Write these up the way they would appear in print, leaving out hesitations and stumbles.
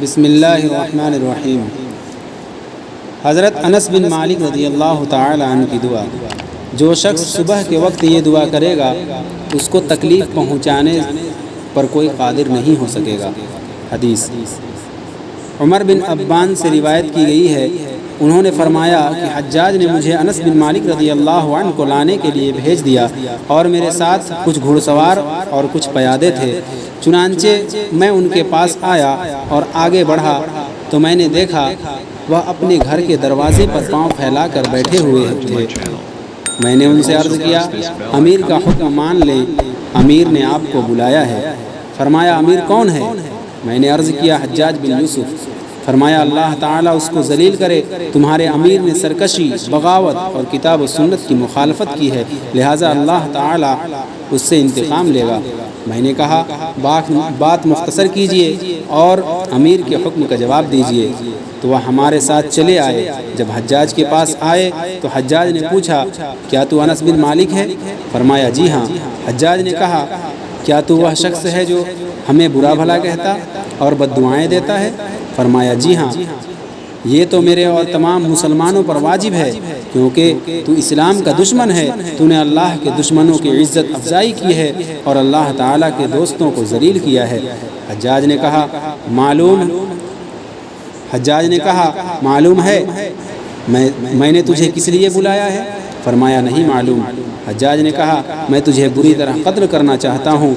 بسم اللہ الرحمن الرحیم۔ حضرت انس بن مالک رضی اللہ تعالی عنہ کی دعا۔ جو شخص صبح کے وقت یہ دعا کرے گا اس کو تکلیف پہنچانے پر کوئی قادر نہیں ہو سکے گا۔ حدیث عمر بن عبان سے روایت کی گئی ہے، انہوں نے فرمایا کہ حجاج نے مجھے انس بن مالک رضی اللہ عنہ کو لانے کے لیے بھیج دیا اور میرے ساتھ کچھ گھڑ سوار اور کچھ پیادے تھے۔ چنانچہ میں ان کے پاس آیا اور آگے بڑھا تو میں نے دیکھا وہ اپنے گھر کے دروازے پر پاؤں پھیلا کر بیٹھے ہوئے تھے۔ میں نے ان سے عرض کیا امیر کا حکم مان لیں، امیر نے آپ کو بلایا ہے۔ فرمایا امیر کون ہے؟ میں نے عرض کیا حجاج بن یوسف۔ فرمایا اللہ تعالیٰ اس کو ذلیل کرے، تمہارے امیر نے سرکشی، بغاوت اور کتاب و سنت کی مخالفت کی ہے، لہٰذا اللہ تعالیٰ اس سے انتقام لے گا۔ میں نے کہا بات مختصر کیجئے اور امیر کے حکم کا جواب دیجئے۔ تو وہ ہمارے ساتھ چلے آئے۔ جب حجاج کے پاس آئے تو حجاج نے پوچھا کیا تو انس بن مالک ہے؟ فرمایا جی ہاں۔ حجاج نے کہا کیا تو وہ شخص ہے جو ہمیں برا بھلا کہتا اور بد دعائیں دیتا ہے؟ فرمایا جی ہاں، یہ تو میرے اور تمام مسلمانوں پر واجب ہے، کیونکہ تو اسلام کا دشمن ہے، تو نے اللہ کے دشمنوں کی عزت افزائی کی ہے اور اللہ تعالیٰ کے دوستوں کو ذلیل کیا ہے۔ حجاج نے کہا معلوم ہے میں نے تجھے کس لیے بلایا ہے؟ فرمایا نہیں معلوم۔ حجاج نے کہا میں تجھے بری طرح قتل کرنا چاہتا ہوں۔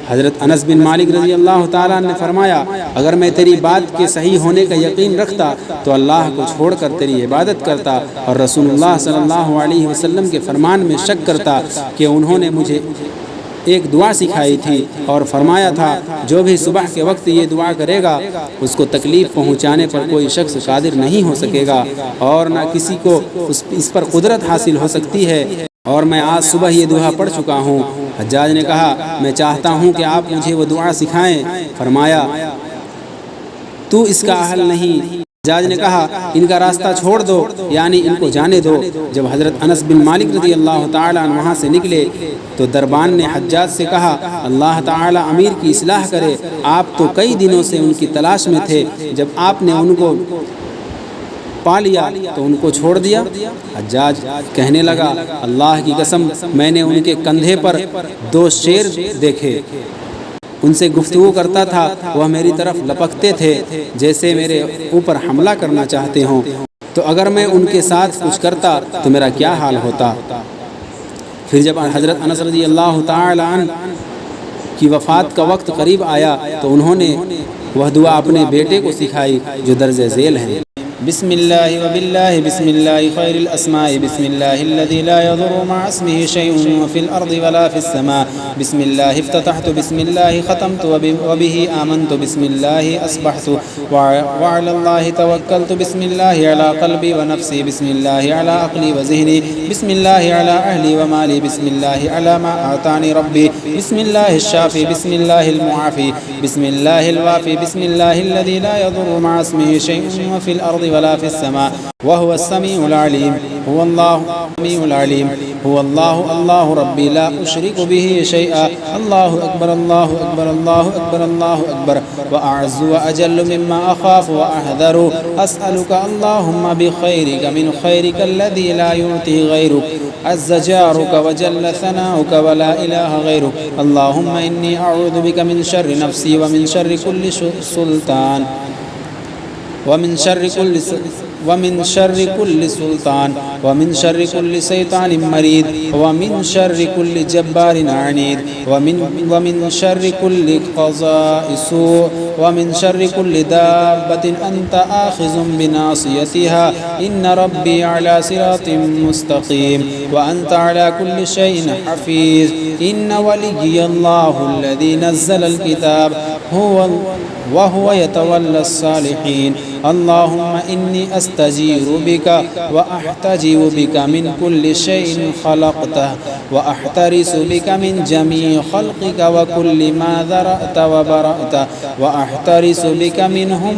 حضرت انس بن مالک رضی اللہ تعالیٰ نے فرمایا اگر میں تیری بات کے صحیح ہونے کا یقین رکھتا تو اللہ کو چھوڑ کر تیری عبادت کرتا اور رسول اللہ صلی اللہ علیہ وسلم کے فرمان میں شک کرتا کہ انہوں نے مجھے ایک دعا سکھائی تھی اور فرمایا تھا جو بھی صبح کے وقت یہ دعا کرے گا اس کو تکلیف پہنچانے پر کوئی شخص قادر نہیں ہو سکے گا اور نہ کسی کو اس پر قدرت حاصل ہو سکتی ہے، اور میں آج صبح یہ دعا پڑھ چکا ہوں۔ حجاج نے کہا میں چاہتا ہوں کہ آپ مجھے وہ دعا سکھائیں۔ فرمایا تو اس کا اہل نہیں۔ حجاج نے کہا ان کا راستہ چھوڑ دو، یعنی ان کو جانے دو۔ جب حضرت انس بن مالک رضی اللہ تعالیٰ عنہ وہاں سے نکلے تو دربان نے حجاج سے کہا اللہ تعالیٰ امیر کی اصلاح کرے، آپ تو کئی دنوں سے ان کی تلاش میں تھے، جب آپ نے ان کو پا لیا تو ان کو چھوڑ دیا۔ حجاج کہنے لگا اللہ کی قسم میں نے ان کے کندھے پر 2 شیر دیکھے، ان سے گفتگو کرتا تھا، وہ میری طرف لپکتے تھے جیسے میرے اوپر حملہ کرنا چاہتے ہوں، تو اگر میں ان کے ساتھ کچھ کرتا تو میرا کیا حال ہوتا۔ پھر جب حضرت انس رضی اللہ تعالی عنہ کی وفات کا وقت قریب آیا تو انہوں نے وہ دعا اپنے بیٹے کو سکھائی جو درج ذیل ہے۔ بسم اللہ وباللہ بسم اللہ خیر الاسماء بسم اللہ الذي لا يضر مع اسمه شيء في الارض ولا في السماء بسم اللہ افتتحت بسم اللہ ختمت وبه آمنت بسم اللہ اصبحت وعلى اللہ توکلت بسم اللہ على قلبی ونفسی بسم اللہ على عقلی وذہنی بسم اللہ على اہلی ومالی بسم اللہ على ما اعطانی ربی بسم اللہ الشافی بسم اللہ المعافی بسم اللہ الوافی بسم اللہ الذي لا يضر مع اسمه شيء في الارض ولا في السماء وهو السميع العليم هو الله السميع العليم هو الله الله ربي لا أشرك به شيئا الله أكبر الله أكبر الله أكبر الله أكبر وأعز وأجل مما أخاف وأحذر أسألك اللهم بخيرك من خيرك الذي لا يعطي غيرك عز جارك وجل ثناؤك ولا إله غيرك اللهم إني أعوذ بك من شر نفسي ومن شر كل سلطان ومن شر كل سلطان ومن شر كل شيطان مريد ومن شر كل جبار عنيد ومن شر كل قضاء سوء ومن شر كل دابة أنت آخذ بناصيتها إن ربي على صراط مستقيم وأنت على كل شيء حفيظ إن ولي الله الذي نزل الكتاب وهو يتولى الصالحين اللهم إني أستجير بك وأحتجب بك من كل شيء خلقته وأحترس بك من جميع خلقك وكل ما ذرأت وبرأت وأحترس بك منهم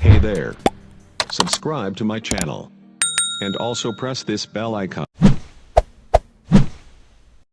Hey there. Subscribe to my channel. And also press this bell icon.